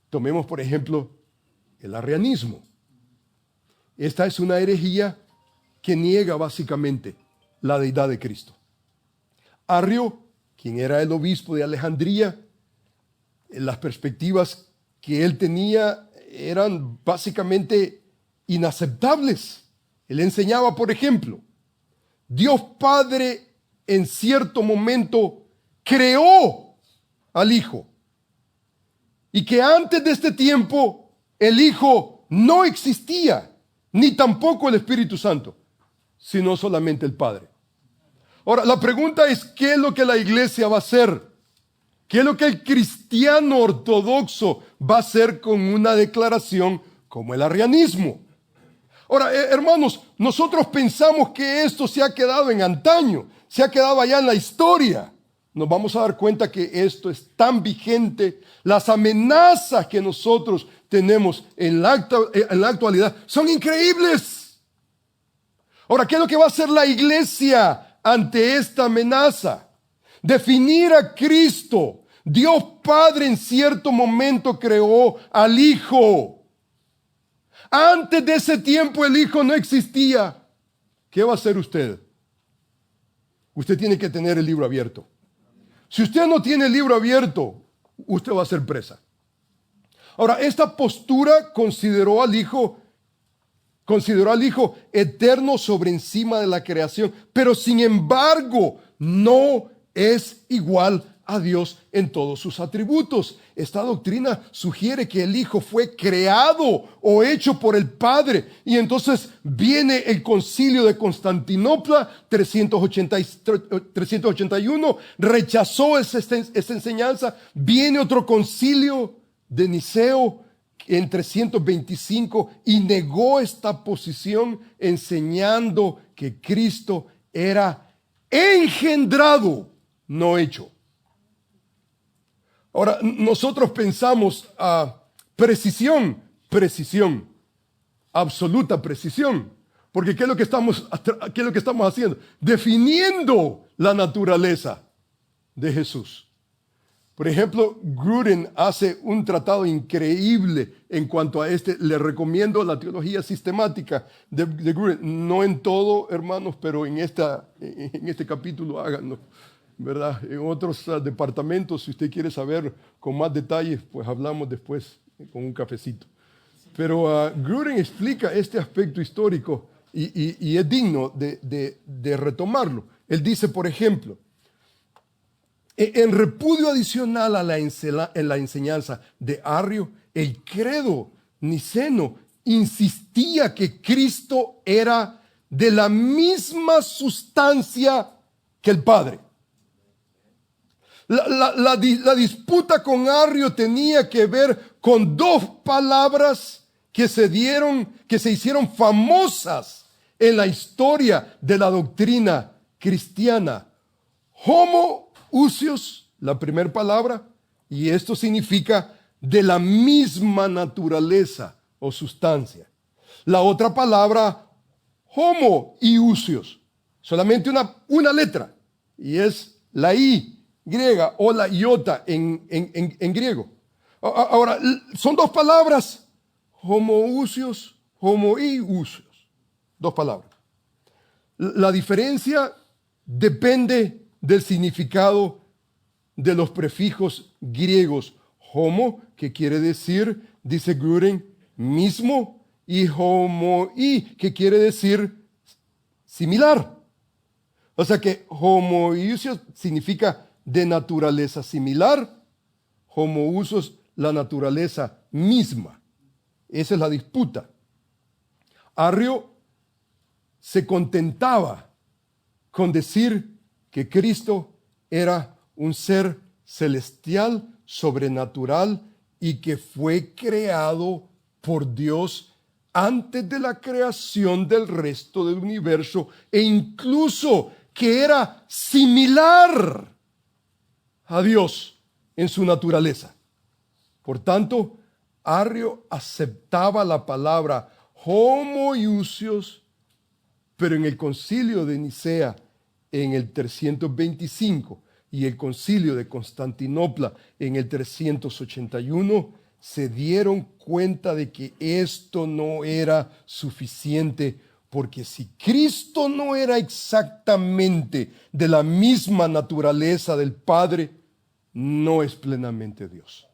Tomemos, por ejemplo, el arrianismo. Esta es una herejía que niega básicamente la deidad de Cristo. Arrio, quien era el obispo de Alejandría, las perspectivas que él tenía eran básicamente inaceptables. Él enseñaba, por ejemplo, Dios Padre en cierto momento creó al Hijo y que antes de este tiempo el Hijo no existía, ni tampoco el Espíritu Santo, sino solamente el Padre. Ahora, la pregunta es, ¿qué es lo que la iglesia va a hacer? ¿Qué es lo que el cristiano ortodoxo va a hacer con una declaración como el arrianismo? Ahora, hermanos, nosotros pensamos que esto se ha quedado en antaño, se ha quedado allá en la historia. Nos vamos a dar cuenta que esto es tan vigente. Las amenazas que nosotros tenemos en la actualidad son increíbles. Ahora, ¿qué es lo que va a hacer la iglesia ante esta amenaza? Definir a Cristo. Dios Padre en cierto momento creó al Hijo. Antes de ese tiempo el Hijo no existía. ¿Qué va a hacer usted? Usted tiene que tener el libro abierto. Si usted no tiene el libro abierto, usted va a ser presa. Ahora, esta postura consideró al Hijo eterno sobre encima de la creación, pero sin embargo no es igual a Dios en todos sus atributos. Esta doctrina sugiere que el Hijo fue creado o hecho por el Padre. Y entonces viene el concilio de Constantinopla, 381, rechazó esa enseñanza. Viene otro concilio de Niceo en 325 y negó esta posición, enseñando que Cristo era engendrado, no hecho. Ahora, nosotros pensamos precisión, absoluta precisión. Porque ¿qué es lo que estamos haciendo? Definiendo la naturaleza de Jesús. Por ejemplo, Gruden hace un tratado increíble en cuanto a este. Le recomiendo la teología sistemática de Gruden. No en todo, hermanos, pero en este capítulo háganlo, ¿verdad? En otros departamentos, si usted quiere saber con más detalles, pues hablamos después con un cafecito. Pero Gruden explica este aspecto histórico y es digno de retomarlo. Él dice, por ejemplo, en repudio adicional a en la enseñanza de Arrio, el credo niceno insistía que Cristo era de la misma sustancia que el Padre. La disputa con Arrio tenía que ver con dos palabras que se hicieron famosas en la historia de la doctrina cristiana. Homoousios, la primera palabra, y esto significa de la misma naturaleza o sustancia. La otra palabra, homoiousios, solamente una letra, y es la I griega o la iota en griego. Ahora, son dos palabras, homoousios, homoiousios, dos palabras. La diferencia depende del significado de los prefijos griegos. Homo, que quiere decir, dice Gruden, mismo, y homoi, que quiere decir similar. O sea que homoiousios significa de naturaleza similar, homoousios la naturaleza misma. Esa es la disputa. Arrio se contentaba con decir que Cristo era un ser celestial, sobrenatural y que fue creado por Dios antes de la creación del resto del universo e incluso que era similar a Dios en su naturaleza. Por tanto, Arrio aceptaba la palabra homoiousios, pero en el concilio de Nicea en el 325 y el concilio de Constantinopla en el 381 se dieron cuenta de que esto no era suficiente, porque si Cristo no era exactamente de la misma naturaleza del Padre, no es plenamente Dios.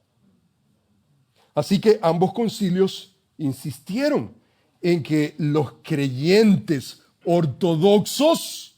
Así que ambos concilios insistieron en que los creyentes ortodoxos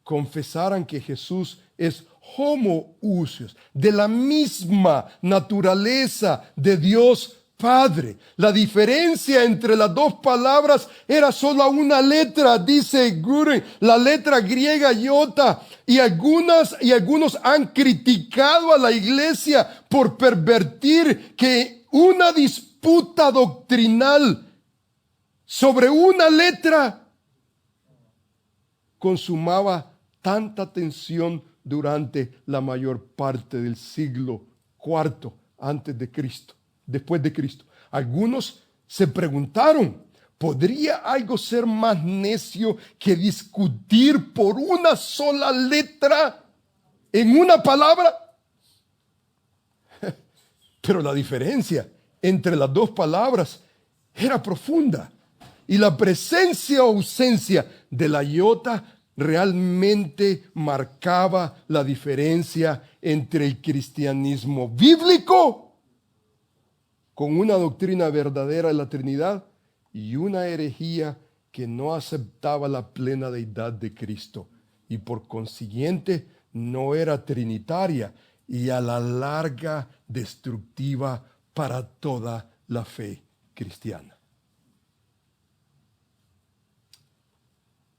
confesaran que Jesús es homoousios, de la misma naturaleza de Dios Padre. La diferencia entre las dos palabras era solo una letra, dice Guren, la letra griega iota, y algunos han criticado a la iglesia por pervertir que una disputa doctrinal sobre una letra consumaba tanta tensión durante la mayor parte del siglo IV antes de Cristo, después de Cristo. Algunos se preguntaron, ¿podría algo ser más necio que discutir por una sola letra en una palabra? Pero la diferencia entre las dos palabras era profunda, y la presencia o ausencia de la iota realmente marcaba la diferencia entre el cristianismo bíblico, con una doctrina verdadera de la Trinidad, y una herejía que no aceptaba la plena deidad de Cristo, y por consiguiente no era trinitaria y a la larga destructiva para toda la fe cristiana.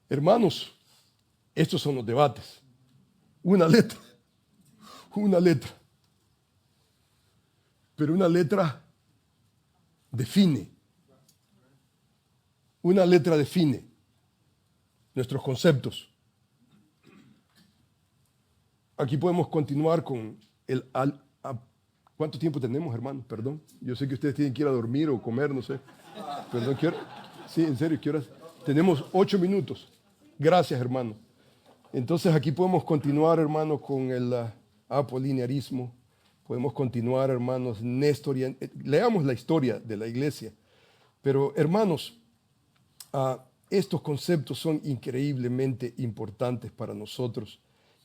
Hermanos, estos son los debates. Una letra. Pero una letra define. Una letra define nuestros conceptos. Aquí podemos continuar con ¿cuánto tiempo tenemos, hermano? Perdón. Yo sé que ustedes tienen que ir a dormir o comer, no sé. Perdón, sí, en serio, ¿qué horas? Tenemos 8 minutos. Gracias, hermano. Entonces aquí podemos continuar, hermano, con el apolinearismo. Podemos continuar, hermanos, nestorianismo. Leamos la historia de la iglesia. Pero, hermanos, estos conceptos son increíblemente importantes para nosotros.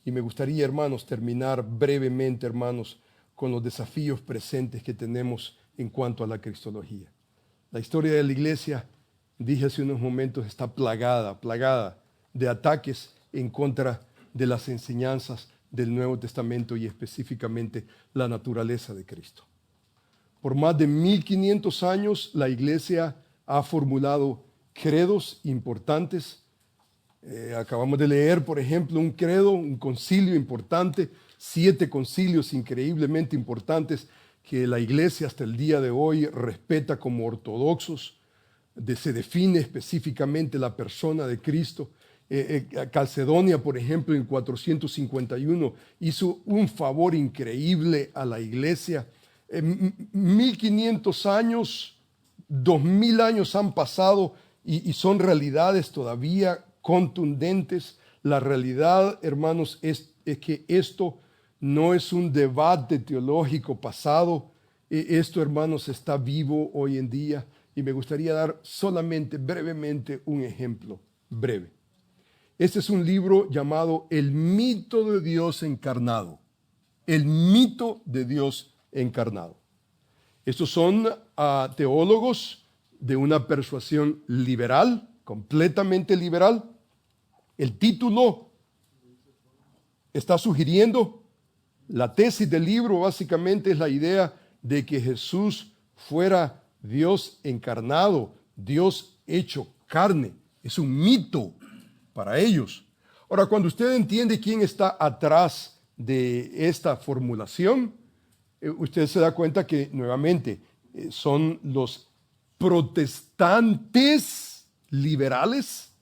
Y me gustaría, hermanos, terminar brevemente, hermanos, con los desafíos presentes que tenemos en cuanto a la cristología. La historia de la iglesia, dije hace unos momentos, está plagada de ataques en contra de las enseñanzas del Nuevo Testamento y específicamente la naturaleza de Cristo. Por más de 1500 años la iglesia ha formulado credos importantes. Acabamos de leer, por ejemplo, un credo, un concilio importante, 7 concilios increíblemente importantes que la iglesia hasta el día de hoy respeta como ortodoxos. Se define específicamente la persona de Cristo. Calcedonia, por ejemplo, en 451 hizo un favor increíble a la iglesia. 1500 años, 2000 años han pasado y son realidades todavía contundentes. La realidad, hermanos, es que esto no es un debate teológico pasado. Esto, hermanos, está vivo hoy en día. Y me gustaría dar solamente brevemente un ejemplo breve. Este es un libro llamado El mito de Dios encarnado. El mito de Dios encarnado. Estos son teólogos de una persuasión liberal, completamente liberal. El título está sugiriendo, la tesis del libro básicamente es la idea de que Jesús fuera Dios encarnado, Dios hecho carne. Es un mito para ellos. Ahora, cuando usted entiende quién está atrás de esta formulación, usted se da cuenta que nuevamente son los protestantes liberales,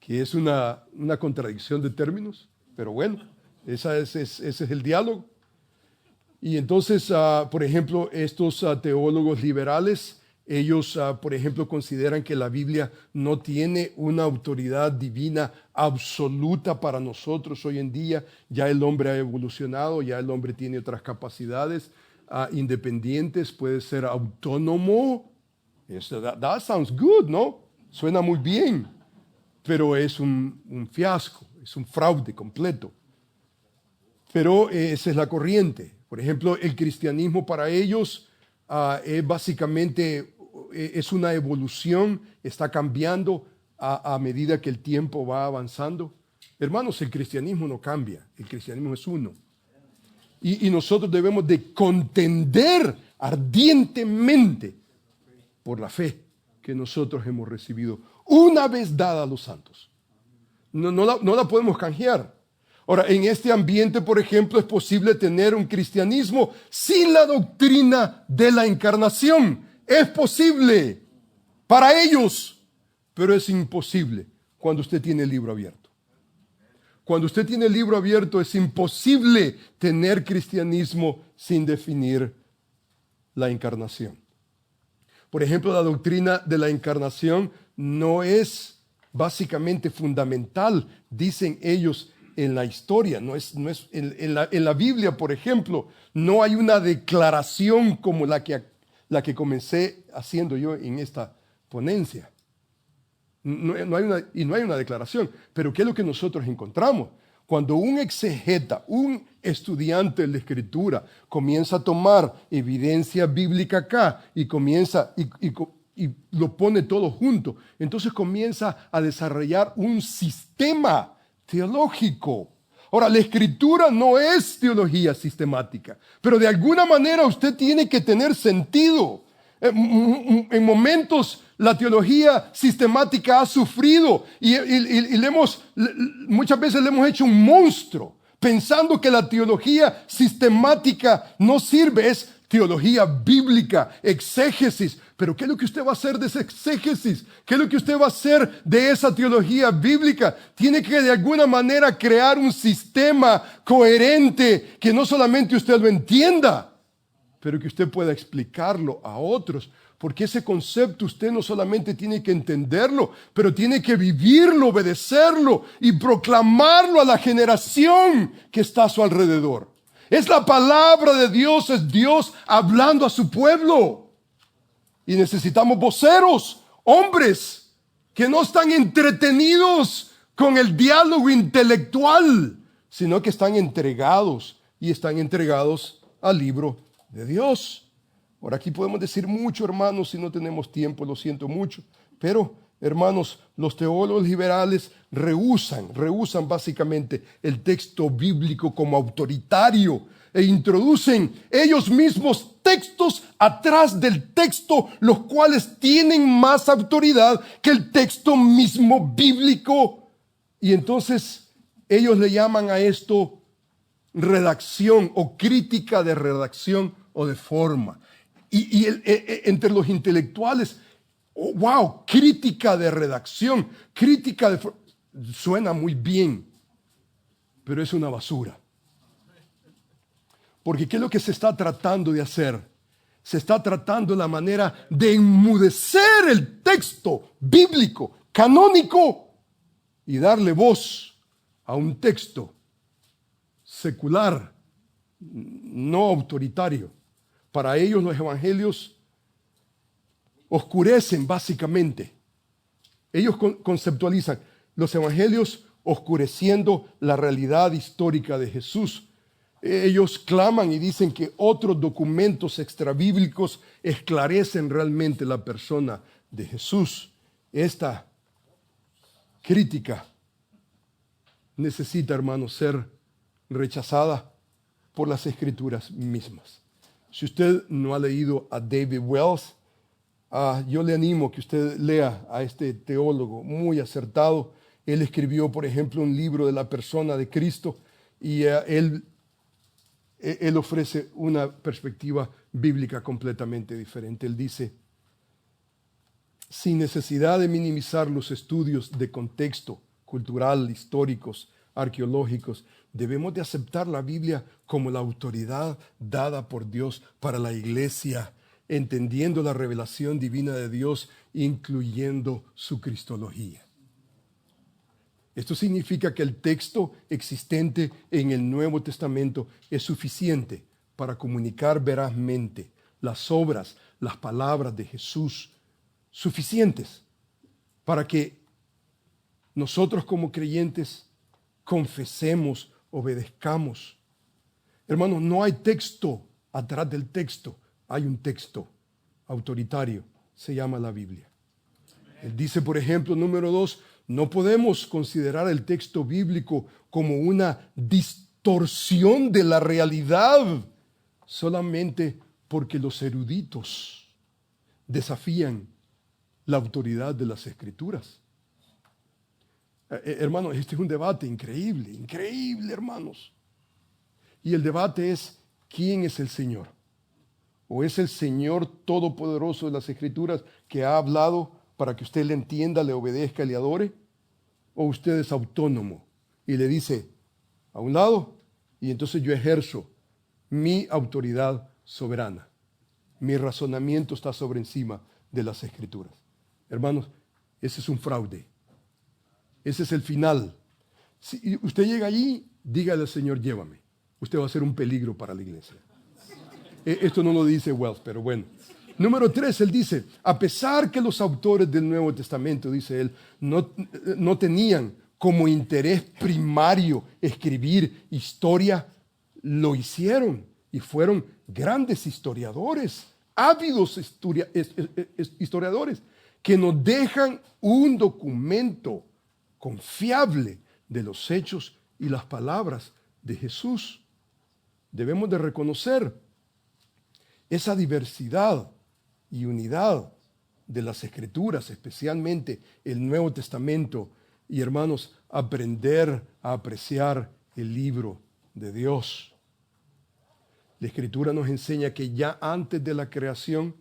que es una contradicción de términos, pero bueno, ese es el diálogo. Y entonces, por ejemplo, estos teólogos liberales Ellos, por ejemplo, consideran que la Biblia no tiene una autoridad divina absoluta para nosotros hoy en día. Ya el hombre ha evolucionado, ya el hombre tiene otras capacidades independientes, puede ser autónomo. That sounds good, ¿no? Suena muy bien, pero es un fiasco, es un fraude completo. Pero esa es la corriente. Por ejemplo, el cristianismo para ellos es básicamente es una evolución, está cambiando a medida que el tiempo va avanzando. Hermanos, el cristianismo no cambia, el cristianismo es uno. Y nosotros debemos de contender ardientemente por la fe que nosotros hemos recibido una vez dada a los santos. No la podemos canjear. Ahora, en este ambiente, por ejemplo, es posible tener un cristianismo sin la doctrina de la encarnación. Es posible para ellos, pero es imposible cuando usted tiene el libro abierto. Cuando usted tiene el libro abierto, es imposible tener cristianismo sin definir la encarnación. Por ejemplo, la doctrina de la encarnación no es básicamente fundamental, dicen ellos, en la historia. No es en la Biblia, por ejemplo, no hay una declaración como la que comencé haciendo yo en esta ponencia. No hay una declaración. Pero ¿qué es lo que nosotros encontramos? Cuando un exegeta, un estudiante de la Escritura, comienza a tomar evidencia bíblica acá y comienza y lo pone todo junto, entonces comienza a desarrollar un sistema teológico. Ahora, la Escritura no es teología sistemática, pero de alguna manera usted tiene que tener sentido. En momentos la teología sistemática ha sufrido y muchas veces le hemos hecho un monstruo, pensando que la teología sistemática no sirve, es teología bíblica, exégesis. Pero ¿qué es lo que usted va a hacer de esa exégesis? ¿Qué es lo que usted va a hacer de esa teología bíblica? Tiene que de alguna manera crear un sistema coherente que no solamente usted lo entienda, pero que usted pueda explicarlo a otros. Porque ese concepto usted no solamente tiene que entenderlo, pero tiene que vivirlo, obedecerlo y proclamarlo a la generación que está a su alrededor. Es la palabra de Dios, es Dios hablando a su pueblo. Y necesitamos voceros, hombres, que no están entretenidos con el diálogo intelectual, sino que están entregados al libro de Dios. Ahora aquí podemos decir mucho, hermanos, si no tenemos tiempo, lo siento mucho. Pero, hermanos, los teólogos liberales rehúsan básicamente el texto bíblico como autoritario e introducen ellos mismos textos atrás del texto, los cuales tienen más autoridad que el texto mismo bíblico. Y entonces ellos le llaman a esto redacción o crítica de redacción o de forma. Y entre los intelectuales, wow, crítica de redacción, crítica de forma, suena muy bien, pero es una basura. Porque ¿qué es lo que se está tratando de hacer? Se está tratando la manera de enmudecer el texto bíblico, canónico, y darle voz a un texto secular, no autoritario. Para ellos los evangelios oscurecen básicamente. Ellos conceptualizan los evangelios oscureciendo la realidad histórica de Jesús. Ellos claman y dicen que otros documentos extrabíblicos esclarecen realmente la persona de Jesús. Esta crítica necesita, hermanos, ser rechazada por las Escrituras mismas. Si usted no ha leído a David Wells, yo le animo que usted lea a este teólogo muy acertado. Él escribió, por ejemplo, un libro de la persona de Cristo y él ofrece una perspectiva bíblica completamente diferente. Él dice, sin necesidad de minimizar los estudios de contexto cultural, históricos, arqueológicos, debemos de aceptar la Biblia como la autoridad dada por Dios para la iglesia. entendiendo la revelación divina de Dios, incluyendo su cristología. Esto significa que el texto existente en el Nuevo Testamento es suficiente para comunicar verazmente las obras, las palabras de Jesús, suficientes para que nosotros como creyentes confesemos, obedezcamos. Hermanos, no hay texto atrás del texto, hay un texto autoritario, se llama la Biblia. Él dice, por ejemplo, número 2, no podemos considerar el texto bíblico como una distorsión de la realidad solamente porque los eruditos desafían la autoridad de las Escrituras. Hermanos, este es un debate increíble, increíble, hermanos. Y el debate es, ¿quién es el Señor? ¿O es el Señor todopoderoso de las Escrituras que ha hablado para que usted le entienda, le obedezca, le adore? ¿O usted es autónomo y le dice a un lado y entonces yo ejerzo mi autoridad soberana? Mi razonamiento está sobre encima de las Escrituras. Hermanos, ese es un fraude. Ese es el final. Si usted llega allí, dígale al Señor, llévame. Usted va a ser un peligro para la iglesia. Esto no lo dice Wells, pero bueno. Número 3, él dice, a pesar que los autores del Nuevo Testamento, dice él, no tenían como interés primario escribir historia, lo hicieron y fueron grandes historiadores, ávidos historiadores, que nos dejan un documento confiable de los hechos y las palabras de Jesús. Debemos de reconocer esa diversidad y unidad de las Escrituras, especialmente el Nuevo Testamento, y hermanos, aprender a apreciar el libro de Dios. La Escritura nos enseña que ya antes de la creación,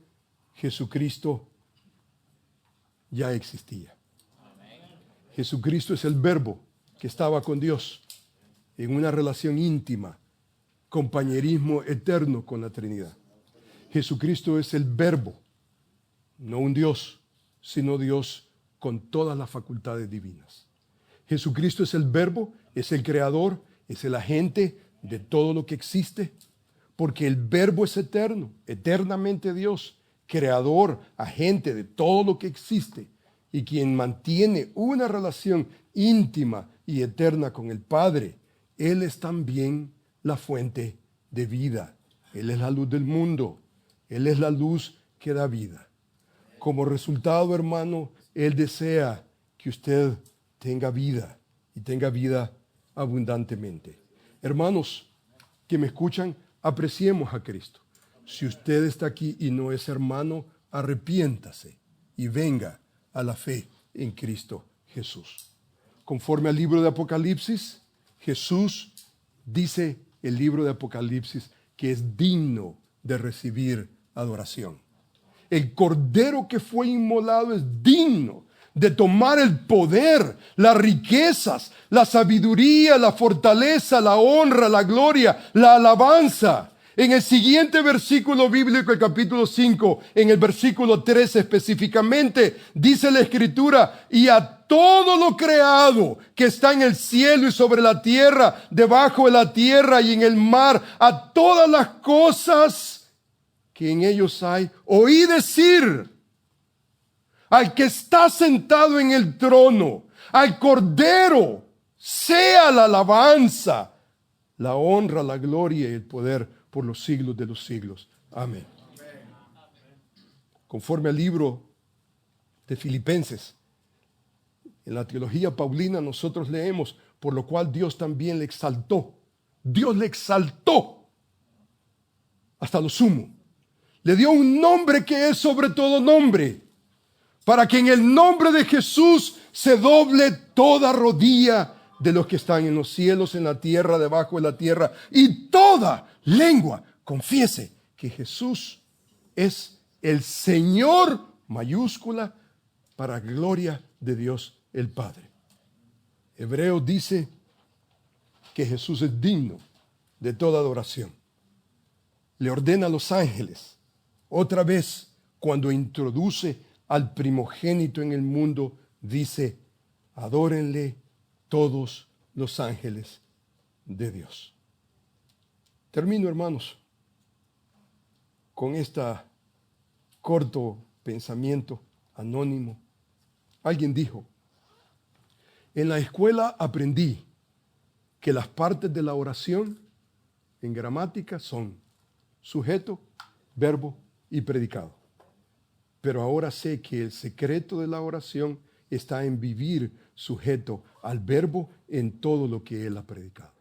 Jesucristo ya existía. Jesucristo es el Verbo que estaba con Dios en una relación íntima, compañerismo eterno con la Trinidad. Jesucristo es el Verbo, no un Dios, sino Dios con todas las facultades divinas. Jesucristo es el Verbo, es el Creador, es el agente de todo lo que existe, porque el Verbo es eterno, eternamente Dios, Creador, agente de todo lo que existe, y quien mantiene una relación íntima y eterna con el Padre. Él es también la fuente de vida. Él es la luz del mundo. Él es la luz que da vida. Como resultado, hermano, Él desea que usted tenga vida y tenga vida abundantemente. Hermanos que me escuchan, apreciemos a Cristo. Si usted está aquí y no es hermano, arrepiéntase y venga a la fe en Cristo Jesús. Conforme al libro de Apocalipsis, Jesús dice el libro de Apocalipsis que es digno de recibir adoración. El Cordero que fue inmolado es digno de tomar el poder, las riquezas, la sabiduría, la fortaleza, la honra, la gloria, la alabanza. En el siguiente versículo bíblico, el capítulo 5, en el versículo 13 específicamente, dice la Escritura, y a todo lo creado que está en el cielo y sobre la tierra, debajo de la tierra y en el mar, a todas las cosas que en ellos hay, oí decir al que está sentado en el trono, al Cordero, sea la alabanza, la honra, la gloria y el poder por los siglos de los siglos. Amén. Conforme al libro de Filipenses, en la teología paulina nosotros leemos, por lo cual Dios también le exaltó. Dios le exaltó hasta lo sumo. Le dio un nombre que es sobre todo nombre, para que en el nombre de Jesús se doble toda rodilla de los que están en los cielos, en la tierra, debajo de la tierra, y toda lengua confiese que Jesús es el Señor, mayúscula, para gloria de Dios el Padre. Hebreos dice que Jesús es digno de toda adoración. Le ordena a los ángeles Otra vez, cuando introduce al primogénito en el mundo, dice, adórenle todos los ángeles de Dios. Termino, hermanos, con este corto pensamiento anónimo. Alguien dijo, en la escuela aprendí que las partes de la oración en gramática son sujeto, verbo y predicado. Pero ahora sé que el secreto de la oración está en vivir sujeto al verbo en todo lo que él ha predicado.